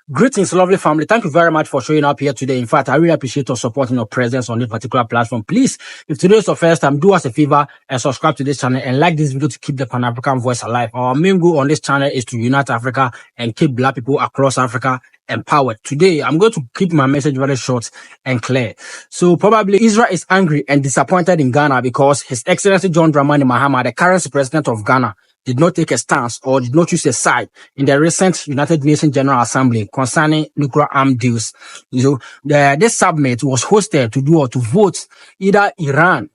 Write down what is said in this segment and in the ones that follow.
Greetings, lovely family. Thank you very much for showing up here today. In fact, I really appreciate your support and your presence on this particular platform. Please, if today is your first time, do us a favor and subscribe to this channel and like this video to keep the Pan-African voice alive. Our main goal on this channel is to unite Africa and keep black people across Africa empowered. Today, I'm going to keep my message very short and clear. So probably Israel is angry and disappointed in Ghana because His Excellency John Dramani Mahama, the current president of Ghana, did not take a stance or did not choose a side in the recent United Nations General Assembly concerning nuclear armed deals. This summit was hosted to vote either Iran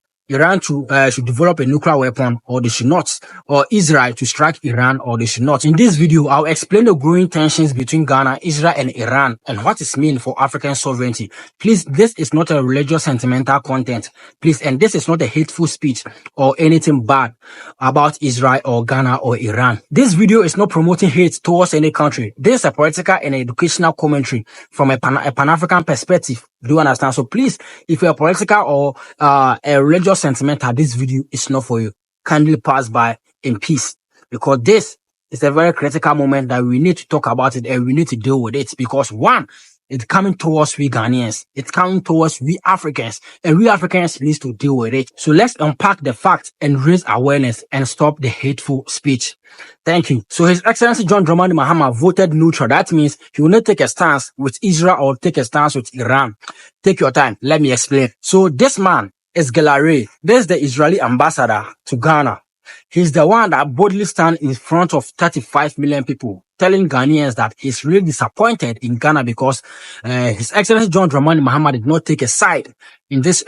should develop a nuclear weapon or they should not, or Israel to strike Iran or they should not. In this video, I'll explain the growing tensions between Ghana, Israel, and Iran and what it means for African sovereignty. Please, this is not a religious sentimental content. Please, and this is not a hateful speech or anything bad about Israel or Ghana or Iran. This video is not promoting hate towards any country. This is a political and educational commentary from a Pan-African perspective. Do you understand? So please, if you're political or a religious sentimental, this video is not for you. Kindly pass by in peace, because this is a very critical moment that we need to talk about it and we need to deal with it. Because one, it's coming towards we Ghanaians, it's coming towards we Africans, and we Africans need to deal with it. So let's unpack the facts and raise awareness and stop the hateful speech. Thank you. So His Excellency John Dramani Mahama voted neutral. That means he will not take a stance with Israel or take a stance with Iran. Take your time. Let me explain. So this man is Galare. This is the Israeli ambassador to Ghana. He's the one that boldly stands in front of 35 million people, telling Ghanaians that he's really disappointed in Ghana because His Excellency John Dramani Mahama did not take a side in this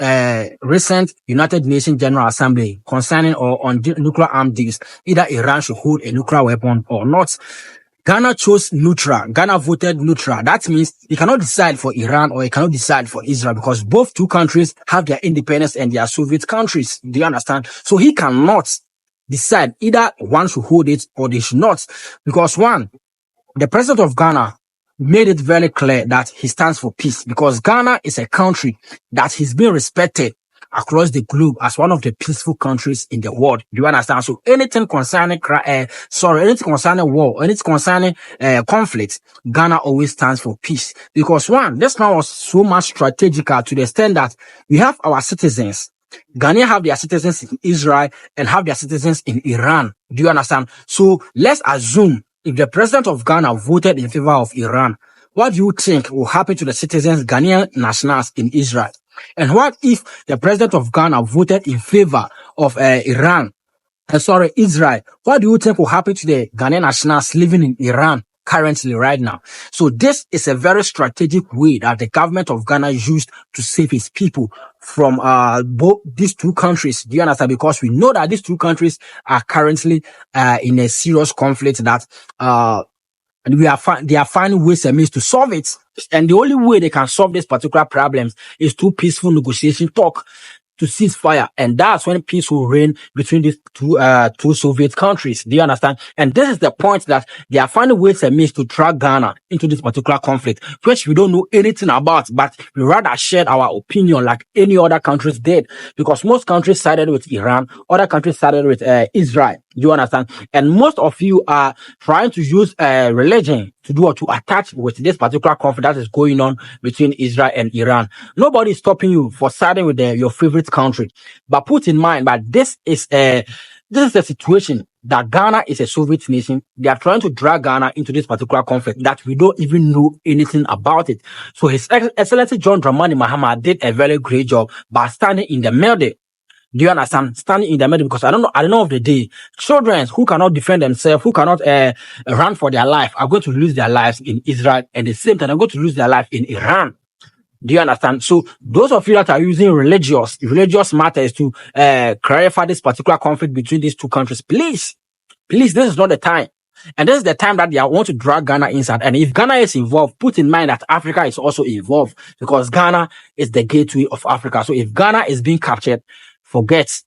recent United Nations General Assembly concerning or on nuclear armed deals. Either Iran should hold a nuclear weapon or not. Ghana chose neutral. Ghana voted neutral. That means he cannot decide for Iran or he cannot decide for Israel because both two countries have their independence and their Soviet countries. Do you understand? So he cannot decide either one should hold it or they should not, because one, the president of Ghana made it very clear that he stands for peace, because Ghana is a country that has been respected across the globe as one of the peaceful countries in the world. Do you understand? So anything concerning anything concerning war, anything concerning conflict, Ghana always stands for peace. Because one, this man was so much strategical to the extent that we have our citizens. Ghanaians have their citizens in Israel and have their citizens in Iran. Do you understand? So let's assume if the president of Ghana voted in favor of Iran, what do you think will happen to the citizens, Ghanaian nationals in Israel? And what if the president of Ghana voted in favor of Israel? What do you think will happen to the Ghanaian nationals living in Iran currently right now? So this is a very strategic way that the government of Ghana used to save its people from both these two countries. Do you understand? Because we know that these two countries are currently in a serious conflict that and they are finding ways and means to solve it. And the only way they can solve this particular problems is through peaceful negotiation talk to cease fire. And that's when peace will reign between these two Soviet countries. Do you understand? And this is the point that they are finding ways and means to drag Ghana into this particular conflict, which we don't know anything about, but we rather shared our opinion like any other countries did, because most countries sided with Iran, other countries sided with Israel. You understand? And most of you are trying to use religion to attach with this particular conflict that is going on between Israel and Iran. Nobody is stopping you for siding with your favorite country. But put in mind that this is a situation that Ghana is a Soviet nation. They are trying to drag Ghana into this particular conflict that we don't even know anything about it. So His Excellency John Dramani Mahama did a very great job by standing in the middle. Do you understand? Standing in the middle, because at the end of the day, children who cannot defend themselves, who cannot run for their life, are going to lose their lives in Israel, and at the same time, they're going to lose their life in Iran. Do you understand? So those of you that are using religious matters to clarify this particular conflict between these two countries, please, this is not the time. And this is the time that they want to drag Ghana inside. And if Ghana is involved, put in mind that Africa is also involved, because Ghana is the gateway of Africa. So if Ghana is being captured, forget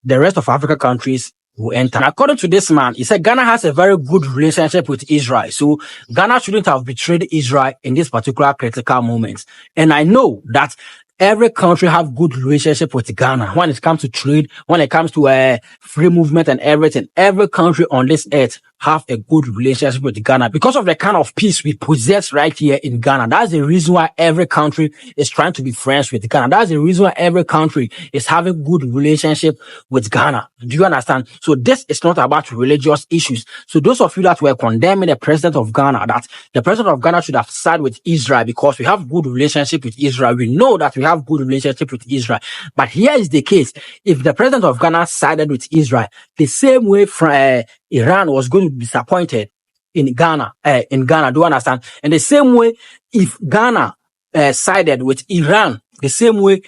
the rest of African countries will enter. According to this man, he said Ghana has a very good relationship with Israel. So Ghana shouldn't have betrayed Israel in this particular critical moment. And I know that every country have good relationship with Ghana when it comes to trade, when it comes to free movement and everything. Every country on this earth have a good relationship with Ghana because of the kind of peace we possess right here in Ghana. That's the reason why every country is trying to be friends with Ghana. That's the reason why every country is having good relationship with Ghana. Do you understand? So this is not about religious issues. So those of you that were condemning the president of Ghana, that the president of Ghana should have sided with Israel because we have good relationship with Israel. We know that we have good relationship with Israel. But here is the case. If the president of Ghana sided with Israel, the same way Iran was going to be disappointed in Ghana, do you understand? And the same way, if Ghana sided with Iran, the same way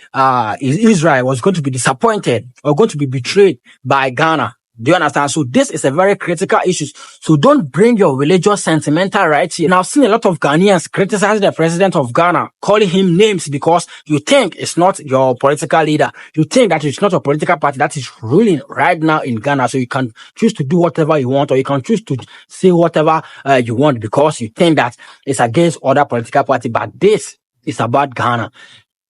Israel was going to be disappointed or going to be betrayed by Ghana. Do you understand? So this is a very critical issue. So don't bring your religious sentimental right here. Now, I've seen a lot of Ghanaians criticize the president of Ghana, calling him names because you think it's not your political leader. You think that it's not a political party that is ruling right now in Ghana. So you can choose to do whatever you want, or you can choose to say whatever you want because you think that it's against other political party. But this is about Ghana.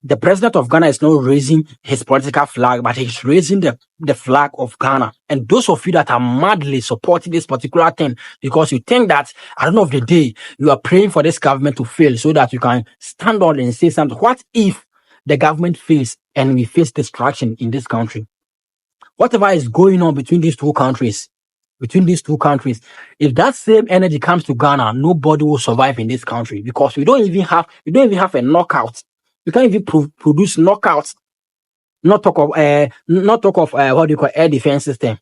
The president of Ghana is not raising his political flag, but he's raising the flag of Ghana. And those of you that are madly supporting this particular thing because you think that at the end of the day, you are praying for this government to fail so that you can stand on and say something. What if the government fails and we face destruction in this country? Whatever is going on between these two countries, if that same energy comes to Ghana, nobody will survive in this country because we don't even have a knockout. You can't even produce knockouts. Not talk of what do you call air defense system.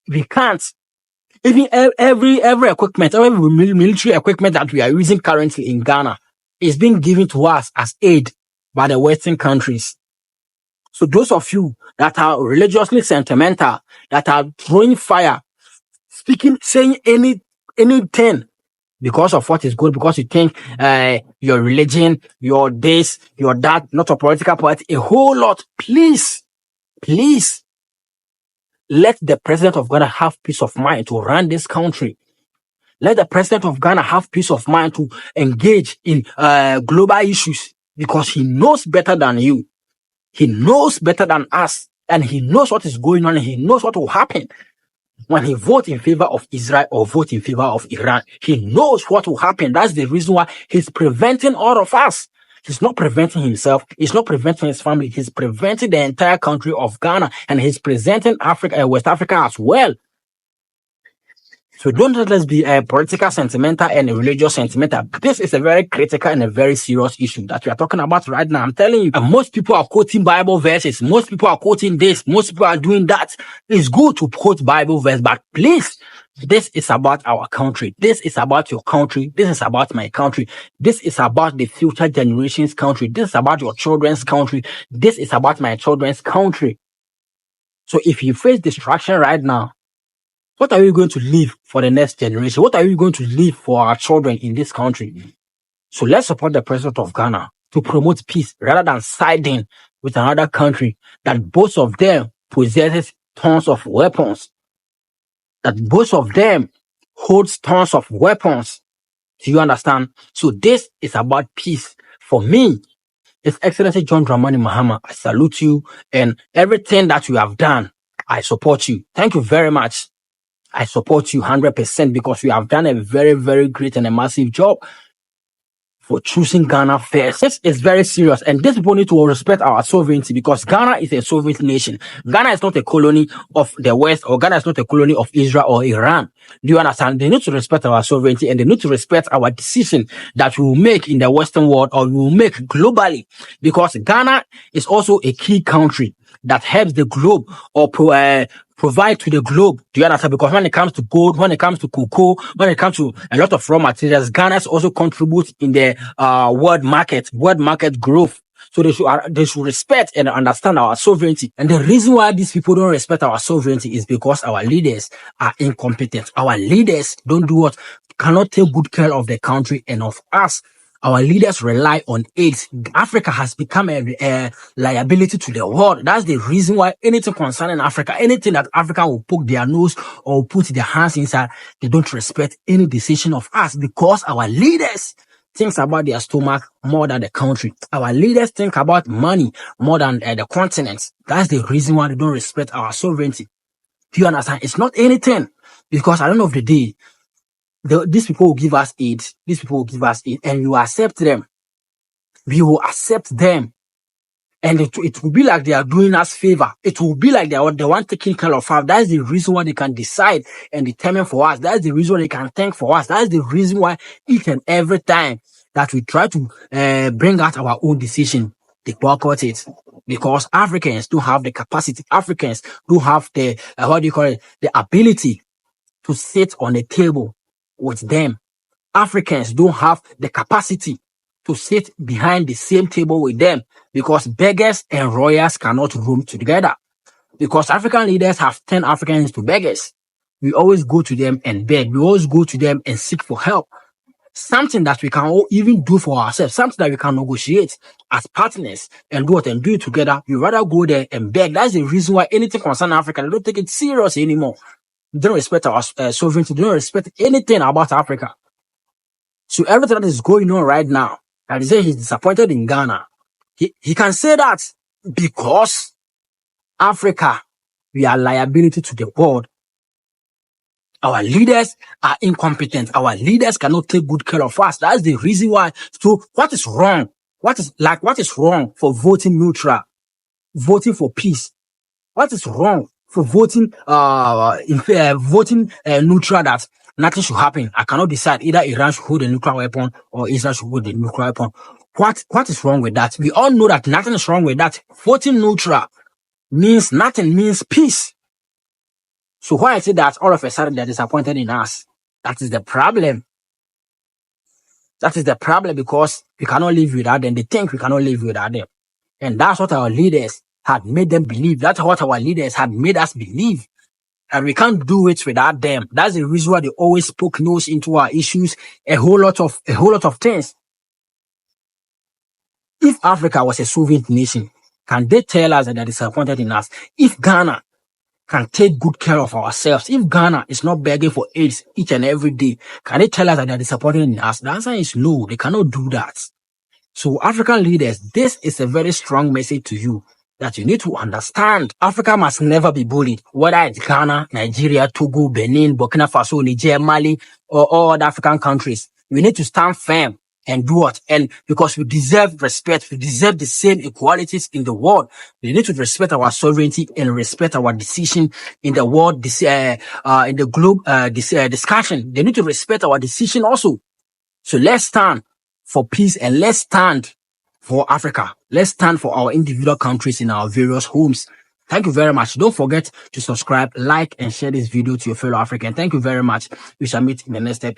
We can't. Even every equipment, every military equipment that we are using currently in Ghana is being given to us as aid by the Western countries. So those of you that are religiously sentimental, that are throwing fire, saying anything because of what is good, because you think your religion, your this, your that, not a political party, a whole lot. Please, let the president of Ghana have peace of mind to run this country. Let the president of Ghana have peace of mind to engage in global issues because he knows better than you. He knows better than us, and he knows what is going on, and he knows what will happen. When he votes in favor of Israel or vote in favor of Iran, he knows what will happen. That's the reason why he's preventing all of us. He's not preventing himself. He's not preventing his family. He's preventing the entire country of Ghana, and he's presenting West Africa as well. So don't let us be political sentimental and religious sentimental. This is a very critical and a very serious issue that we are talking about right now. I'm telling you, and most people are quoting Bible verses. Most people are quoting this. Most people are doing that. It's good to quote Bible verse, but please, this is about our country. This is about your country. This is about my country. This is about the future generations' country. This is about your children's country. This is about my children's country. So if you face destruction right now, what are we going to leave for the next generation? What are we going to leave for our children in this country? So let's support the president of Ghana to promote peace rather than siding with another country that both of them possesses tons of weapons. That both of them holds tons of weapons. Do you understand? So this is about peace. For me, His Excellency John Dramani Mahama, I salute you, and everything that you have done, I support you. Thank you very much. I support you 100% because you have done a very, very great and a massive job for choosing Ghana first. This is very serious, and these people need to respect our sovereignty because Ghana is a sovereign nation. Ghana is not a colony of the West, or Ghana is not a colony of Israel or Iran. Do you understand? They need to respect our sovereignty, and they need to respect our decision that we will make in the Western world or we will make globally, because Ghana is also a key country that helps the globe or provide to the globe. Do you understand? Because when it comes to gold, when it comes to cocoa, when it comes to a lot of raw materials, Ghana also contributes in the world market growth. So they should respect and understand our sovereignty. And the reason why these people don't respect our sovereignty is because our leaders are incompetent. Our leaders cannot take good care of the country and of us. Our leaders rely on aid. Africa has become a liability to the world. That's the reason why anything concerning Africa, anything that Africa will poke their nose or put their hands inside, they don't respect any decision of us because our leaders think about their stomach more than the country. Our leaders think about money more than the continent. That's the reason why they don't respect our sovereignty. Do you understand? It's not anything, because at the end of the day, these people will give us aid. These people will give us aid, and you accept them. We will accept them. And it will be like they are doing us favor. It will be like they are the one taking care of us. That's the reason why they can decide and determine for us. That's the reason why they can think for us. That's the reason why each and every time that we try to bring out our own decision, they boycott it. Because Africans don't have the capacity. Africans don't have the, the ability to sit on a table with them. Africans don't have the capacity to sit behind the same table with them, because beggars and royals cannot room together. Because African leaders have turned Africans to beggars. We always go to them and beg. We always go to them and seek for help. Something that we can even do for ourselves, something that we can negotiate as partners and do it together. We rather go there and beg. That's the reason why anything concerning Africa, they don't take it serious anymore. They don't respect our sovereignty. They don't respect anything about Africa. So everything that is going on right now, that is saying he's disappointed in Ghana, he can say that because Africa, we are liability to the world. Our leaders are incompetent. Our leaders cannot take good care of us. That's the reason why. So what is wrong? What is wrong for voting neutral, voting for peace? What is wrong for voting neutral, that nothing should happen? I cannot decide either Iran should hold a nuclear weapon or Israel should hold a nuclear weapon. What is wrong with that? We all know that nothing is wrong with that. Voting neutral means nothing, means peace. So why I say that all of a sudden they're disappointed in us? That is the problem. That is the problem, because we cannot live without them. They think we cannot live without them. And that's what our leaders had made them believe. That's what our leaders had made us believe. And we can't do it without them. That's the reason why they always poke nose into our issues, a whole lot of things. If Africa was a sovereign nation, can they tell us that they're disappointed in us? If Ghana can take good care of ourselves, if Ghana is not begging for aid each and every day, can they tell us that they're disappointed in us? The answer is no, they cannot do that. So African leaders, this is a very strong message to you, that you need to understand Africa must never be bullied, whether it's Ghana, Nigeria, Togo, Benin, Burkina Faso, Niger, Mali, or all other African countries. We need to stand firm and do what? And because we deserve respect, we deserve the same equalities in the world. We need to respect our sovereignty and respect our decision in the world, in the globe discussion. They need to respect our decision also. So let's stand for peace and let's stand for Africa. Let's stand for our individual countries in our various homes. Thank you very much. Don't forget to subscribe, like, and share this video to your fellow African. Thank you very much. We shall meet in the next episode.